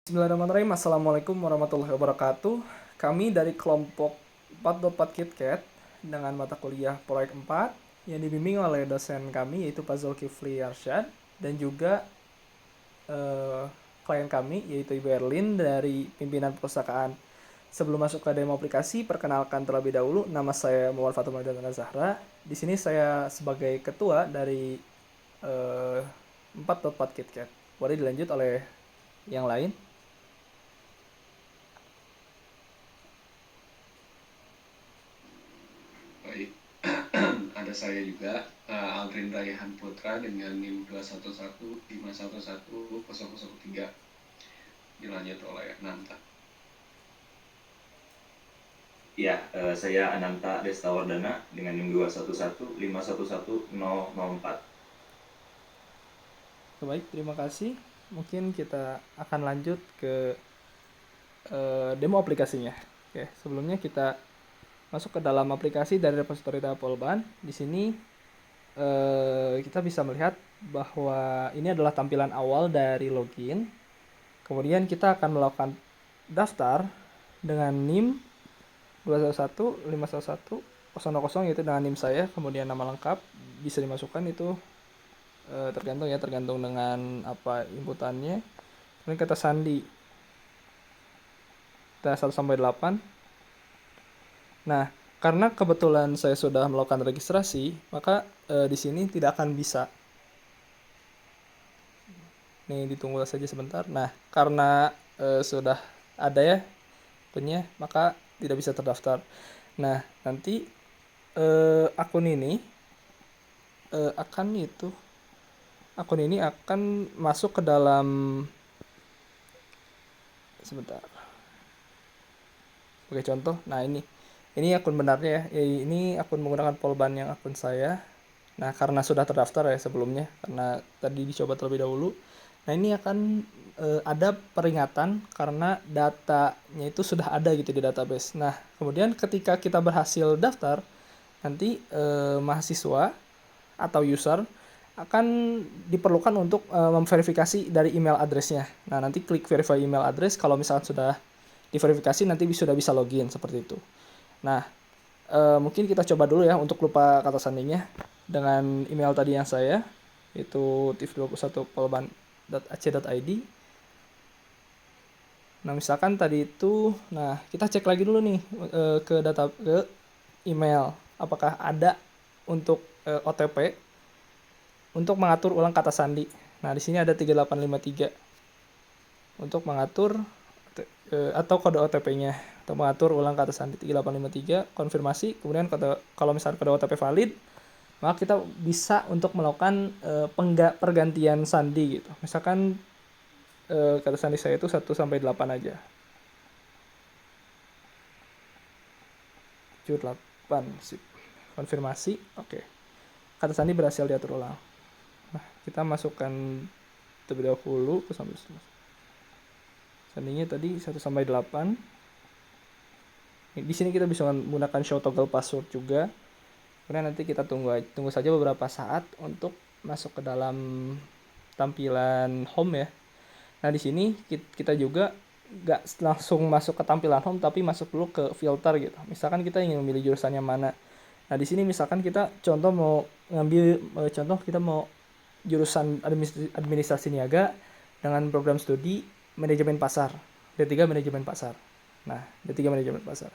Bismillahirrahmanirrahim. Assalamualaikum warahmatullahi wabarakatuh. Kami dari kelompok 4.4 KitKat dengan mata kuliah Proyek 4 yang dibimbing oleh dosen kami yaitu Pak Zulkifli Arsyad dan juga klien kami yaitu Ibu Erlin dari pimpinan perpustakaan. Sebelum masuk ke demo aplikasi, perkenalkan terlebih dahulu, nama saya Muhammad Fatul Maidana Zahra. Di sini saya sebagai ketua dari 4.4 KitKat. Boleh dilanjut oleh yang lain? Baik, ada saya juga, Aldrin Raihan Putra dengan NIM 211511003. Dilanjut oleh Nanta. Ya, saya Ananta Destawardana dengan NIM 211511004. Baik, terima kasih. Mungkin kita akan lanjut ke demo aplikasinya. Oke, sebelumnya kita masuk ke dalam aplikasi dari repository data Polban. Di sini kita bisa melihat bahwa ini adalah tampilan awal dari login. Kemudian kita akan melakukan daftar dengan NIM 211511000 yaitu dengan NIM saya, kemudian nama lengkap bisa dimasukkan itu tergantung dengan apa inputannya. Kemudian kata sandi kita 1 sampai 8. Nah, karena kebetulan saya sudah melakukan registrasi, maka di sini tidak akan bisa. Nih, ditunggu saja sebentar. Nah, karena sudah ada ya punya, maka tidak bisa terdaftar. Nah, nanti akun ini akan masuk ke dalam, sebentar. Oke, contoh. Nah, ini akun benarnya ya. Ini akun menggunakan Polban yang akun saya. Nah, karena sudah terdaftar ya sebelumnya, karena tadi dicoba terlebih dahulu. Nah, ini akan ada peringatan karena datanya itu sudah ada gitu di database. Nah, kemudian ketika kita berhasil daftar, nanti mahasiswa atau user akan diperlukan untuk memverifikasi dari email address-nya. Nah, nanti klik verify email address. Kalau misalkan sudah diverifikasi, nanti sudah bisa login seperti itu. Nah, mungkin kita coba dulu ya untuk lupa kata sandinya dengan email tadi yang saya, itu tif21polban.ac.id. Nah, misalkan tadi itu, nah kita cek lagi dulu nih ke email apakah ada untuk OTP untuk mengatur ulang kata sandi. Nah, di sini ada 3853 untuk mengatur atau kode OTP-nya atau mengatur ulang kata sandi 3853, konfirmasi, kemudian kalau misalnya kode OTP valid, maka kita bisa untuk melakukan pergantian sandi gitu. Misalkan kata sandi saya itu 1 sampai 8 aja. 8, sip. Konfirmasi, oke. Kata sandi berhasil diatur ulang. Nah, kita masukkan terlebih dahulu ke sampai sandinya tadi 1 sampai 8. Di sini kita bisa menggunakan show toggle password juga. Kemudian nanti kita tunggu saja beberapa saat untuk masuk ke dalam tampilan home ya. Nah, di sini kita juga nggak langsung masuk ke tampilan home, tapi masuk dulu ke filter gitu. Misalkan kita ingin memilih jurusan yang mana. Nah, di sini misalkan kita contoh mau ngambil kita mau jurusan administrasi niaga dengan program studi manajemen pasar. D3 manajemen pasar. Nah, D3 manajemen pasar.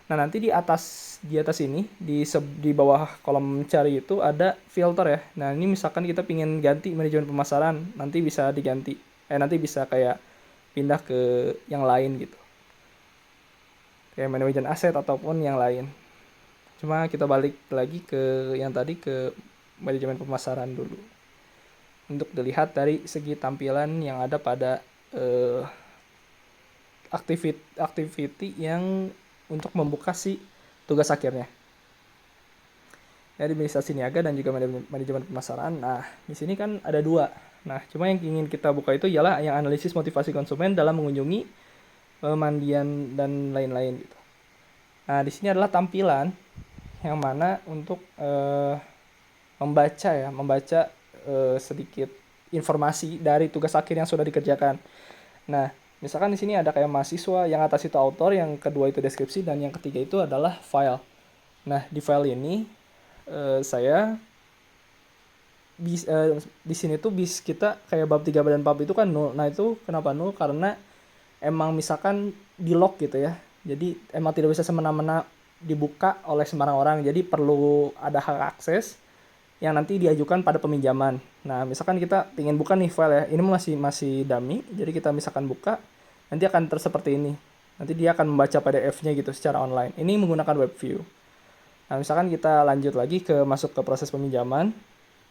Nah, nanti di atas ini di bawah kolom cari itu ada filter ya. Nah, ini misalkan kita pingin ganti manajemen pemasaran, nanti bisa diganti. Nanti bisa kayak pindah ke yang lain gitu. Kayak manajemen aset ataupun yang lain. Cuma kita balik lagi ke yang tadi ke manajemen pemasaran dulu. Untuk dilihat dari segi tampilan yang ada pada activity yang untuk membuka si tugas akhirnya. Administrasi niaga dan juga manajemen pemasaran. Nah, di sini kan ada 2. Nah, cuma yang ingin kita buka itu ialah yang analisis motivasi konsumen dalam mengunjungi pemandian dan lain-lain gitu. Nah, di sini adalah tampilan yang mana untuk membaca sedikit informasi dari tugas akhir yang sudah dikerjakan. Nah, Misalkan di sini ada kayak mahasiswa, yang atas itu author, yang kedua itu deskripsi, dan yang ketiga itu adalah file. Nah, di file ini saya di sini tuh kita kayak bab 3 dan bab itu kan nol. Nah, itu kenapa nol? Karena emang misalkan di lock gitu ya. Jadi emang tidak bisa semena-mena dibuka oleh sembarang orang. Jadi perlu ada hak akses yang nanti diajukan pada peminjaman. Nah, misalkan kita ingin buka nih file ya. Ini masih dummy. Jadi kita misalkan buka, nanti akan seperti ini. Nanti dia akan membaca PDF-nya gitu secara online. Ini menggunakan web view. Nah, misalkan kita lanjut lagi masuk ke proses peminjaman.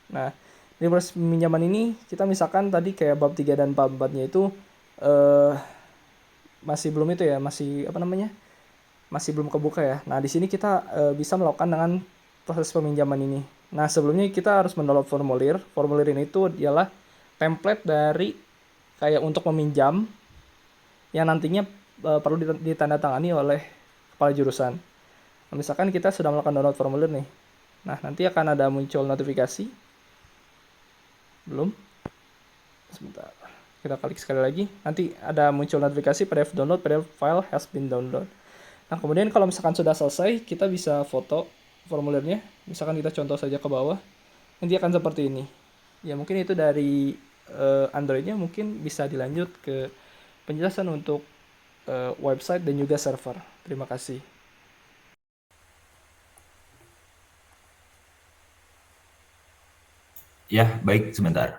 Nah, di proses peminjaman ini kita misalkan tadi kayak bab 3 dan bab 4-nya itu eh masih belum itu ya, masih apa namanya? Masih belum kebuka ya. Nah, di sini kita bisa melakukan dengan proses peminjaman ini. Nah, sebelumnya kita harus mendownload formulir. Formulir ini itu adalah template dari kayak untuk meminjam yang nantinya perlu ditandatangani oleh kepala jurusan. Nah, misalkan kita sudah melakukan download formulir nih. Nah, nanti akan ada muncul notifikasi. Belum? Sebentar. Kita klik sekali lagi. Nanti ada muncul notifikasi PDF download, PDF file has been download. Nah, kemudian kalau misalkan sudah selesai, kita bisa foto formulirnya. Misalkan kita contoh saja ke bawah. Nanti akan seperti ini. Ya, mungkin itu dari Android-nya, mungkin bisa dilanjut ke penjelasan untuk website dan juga server. Terima kasih. Ya, baik, sebentar.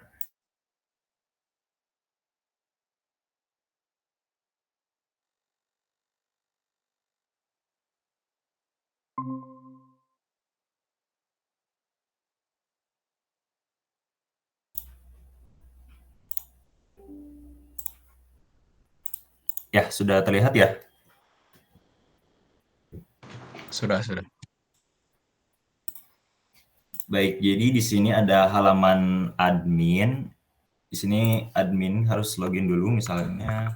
Ya, sudah terlihat ya? Sudah. Baik, jadi di sini ada halaman admin. Di sini admin harus login dulu misalnya.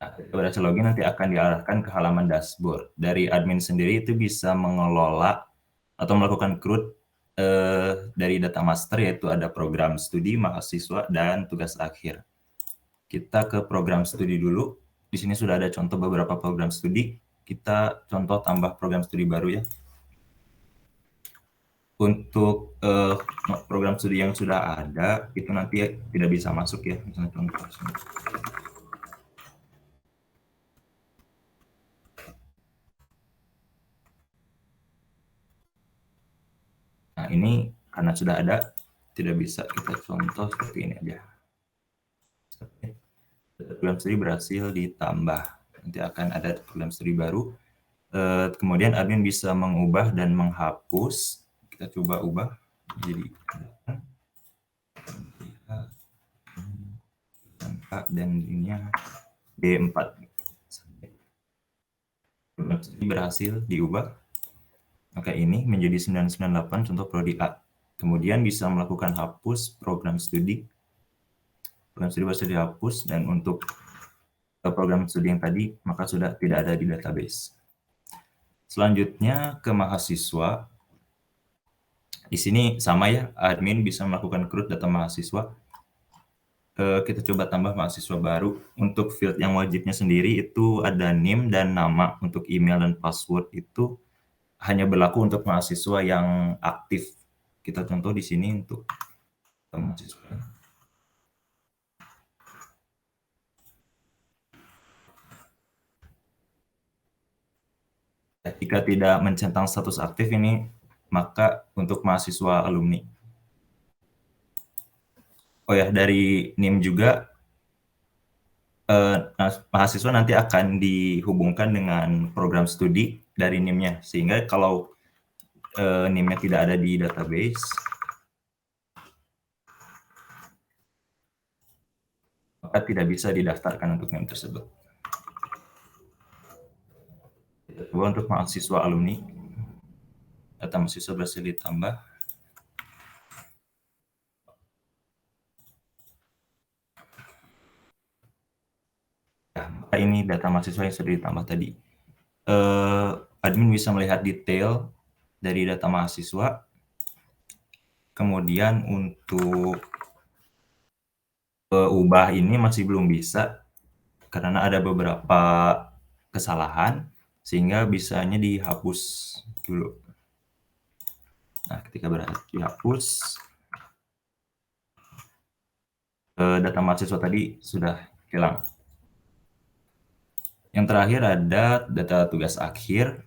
Nah, ketika berhasil login nanti akan diarahkan ke halaman dashboard. Dari admin sendiri itu bisa mengelola atau melakukan CRUD dari data master, yaitu ada program studi, mahasiswa, dan tugas akhir. Kita ke program studi dulu. Di sini sudah ada contoh beberapa program studi. Kita contoh tambah program studi baru ya. Untuk program studi yang sudah ada, itu nanti tidak bisa masuk ya. Misalnya contoh. Nah, ini karena sudah ada, tidak bisa kita contoh seperti ini aja. Program studi berhasil ditambah. Nanti akan ada program studi baru. Kemudian admin bisa mengubah dan menghapus. Kita coba ubah jadi A dan ininya D4. Program studi berhasil diubah. Maka ini menjadi 998 contoh prodi A. Kemudian bisa melakukan hapus program studi. Program studi bisa dihapus, dan untuk program studi yang tadi maka sudah tidak ada di database. Selanjutnya ke mahasiswa. Di sini sama ya, admin bisa melakukan CRUD data mahasiswa. Kita coba tambah mahasiswa baru. Untuk field yang wajibnya sendiri itu ada NIM dan nama. Untuk email dan password itu hanya berlaku untuk mahasiswa yang aktif. Kita contoh di sini untuk mahasiswa. Jika tidak mencentang status aktif ini, maka untuk mahasiswa alumni. Oh ya, dari NIM juga mahasiswa nanti akan dihubungkan dengan program studi dari NIM-nya, sehingga kalau NIM-nya tidak ada di database, maka tidak bisa didaftarkan untuk NIM tersebut. Kita coba untuk mahasiswa alumni, data mahasiswa berhasil ditambah. Ya, maka ini data mahasiswa yang sudah ditambah tadi. Admin bisa melihat detail dari data mahasiswa. Kemudian untuk ubah ini masih belum bisa karena ada beberapa kesalahan sehingga bisanya dihapus dulu. Nah, ketika dihapus, data mahasiswa tadi sudah hilang. Yang terakhir ada data tugas akhir.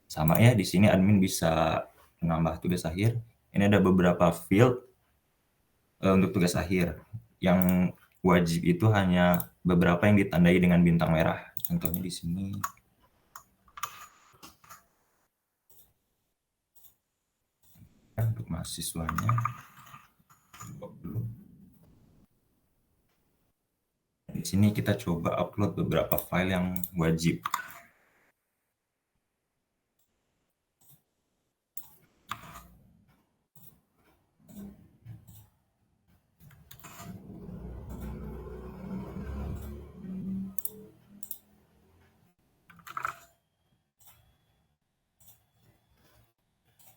Sama ya, di sini admin bisa menambah tugas akhir. Ini ada beberapa field untuk tugas akhir. Yang wajib itu hanya beberapa yang ditandai dengan bintang merah. Contohnya di sini. Untuk mahasiswanya. Di sini kita coba upload beberapa file yang wajib.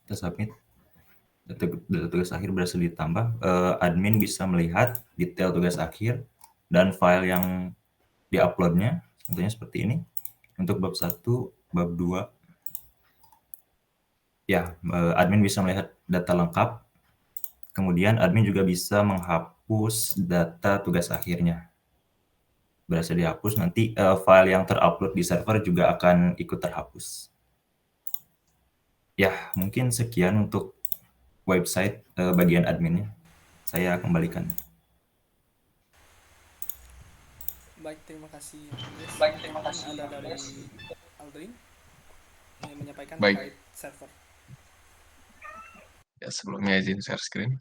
Kita submit. Data tugas akhir berhasil ditambah. Admin bisa melihat detail tugas akhir dan file yang diuploadnya. Contohnya seperti ini. Untuk bab 1, bab 2. Ya, admin bisa melihat data lengkap. Kemudian admin juga bisa menghapus data tugas akhirnya. Berhasil dihapus, nanti file yang terupload di server juga akan ikut terhapus. Ya, mungkin sekian untuk website bagian adminnya. Saya kembalikan. Baik, terima kasih Andres. Mungkin ada dari Aldrin yang menyampaikan Baik. terkait server. Ya, sebelumnya izin share screen.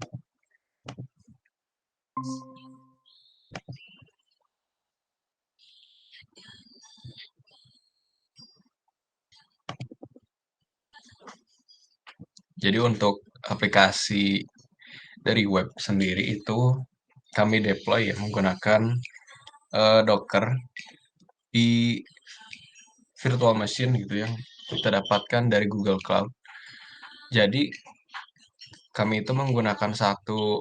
Jadi untuk aplikasi dari web sendiri itu kami deploy ya menggunakan Docker di virtual machine gitu yang kita dapatkan dari Google Cloud. Jadi kami itu menggunakan satu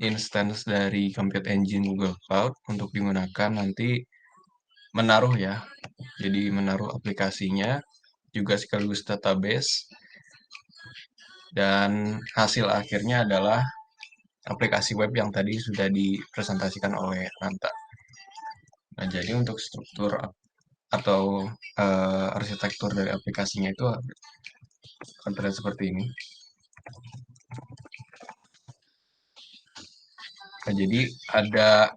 instance dari Compute Engine Google Cloud untuk digunakan nanti menaruh ya. Jadi menaruh aplikasinya juga sekaligus database dan hasil akhirnya adalah aplikasi web yang tadi sudah dipresentasikan oleh Ranta. Nah, jadi untuk struktur atau arsitektur dari aplikasinya itu akan terlihat seperti ini. Nah, jadi ada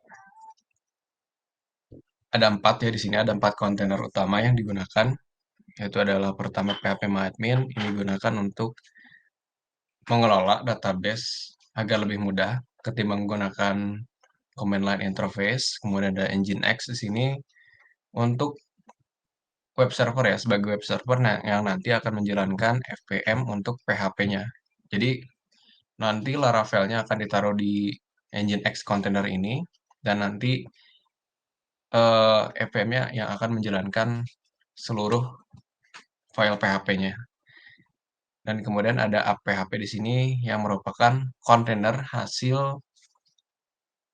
4 ya di sini, ada 4 kontainer utama yang digunakan, yaitu adalah pertama phpMyAdmin, ini digunakan untuk mengelola database agar lebih mudah ketimbang menggunakan command line interface. Kemudian ada Nginx di sini untuk web server ya, sebagai web server yang nanti akan menjalankan FPM untuk PHP-nya. Jadi nanti Laravel-nya akan ditaruh di Nginx container ini dan nanti FPM-nya yang akan menjalankan seluruh file PHP-nya. Dan kemudian ada app PHP di sini yang merupakan kontainer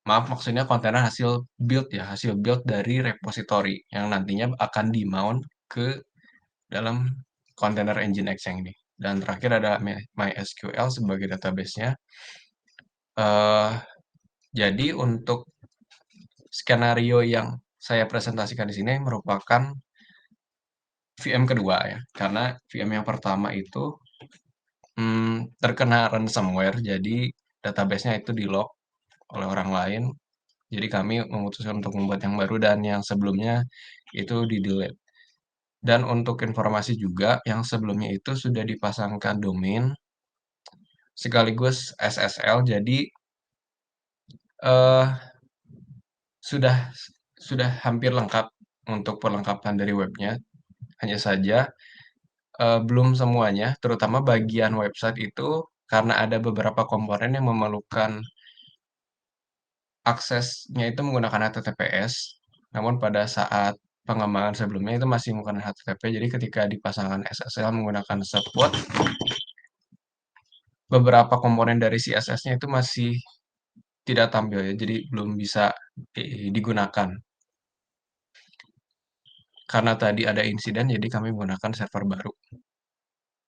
maksudnya kontainer hasil build ya, hasil build dari repository yang nantinya akan di-mount ke dalam kontainer Nginx yang ini. Dan terakhir ada MySQL sebagai database-nya. Jadi untuk skenario yang saya presentasikan di sini merupakan VM kedua ya, karena VM yang pertama itu terkena ransomware, jadi database-nya itu di-lock oleh orang lain. Jadi kami memutuskan untuk membuat yang baru dan yang sebelumnya itu di-delete. Dan untuk informasi juga, yang sebelumnya itu sudah dipasangkan domain sekaligus SSL, jadi sudah hampir lengkap untuk perlengkapan dari webnya. Hanya saja belum semuanya, terutama bagian website itu karena ada beberapa komponen yang memerlukan aksesnya itu menggunakan HTTPS, namun pada saat pengembangan sebelumnya itu masih menggunakan HTTP, jadi ketika dipasangkan SSL menggunakan support, beberapa komponen dari CSS-nya itu masih tidak tampil ya, jadi belum bisa digunakan. Karena tadi ada insiden, jadi kami menggunakan server baru.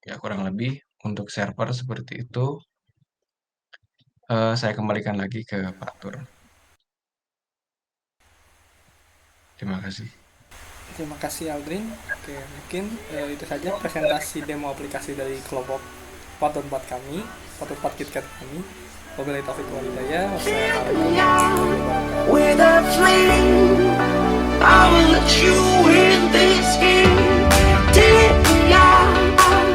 Ya, kurang lebih untuk server seperti itu. Saya kembalikan lagi ke Pak Tur. Terima kasih. Terima kasih Aldrin. Oke, mungkin itu saja presentasi demo aplikasi dari kelompok 4.4 kami, 4.4 KitKat kami. Wabillahi taufiq wal hidayah. Wassalamualaikum warahmatullahi wabarakatuh. with a flame. I will let you in this game.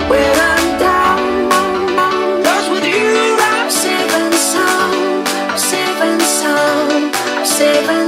When I'm down, 'cause with you I'm safe and sound. I'm safe and sound. I'm safe and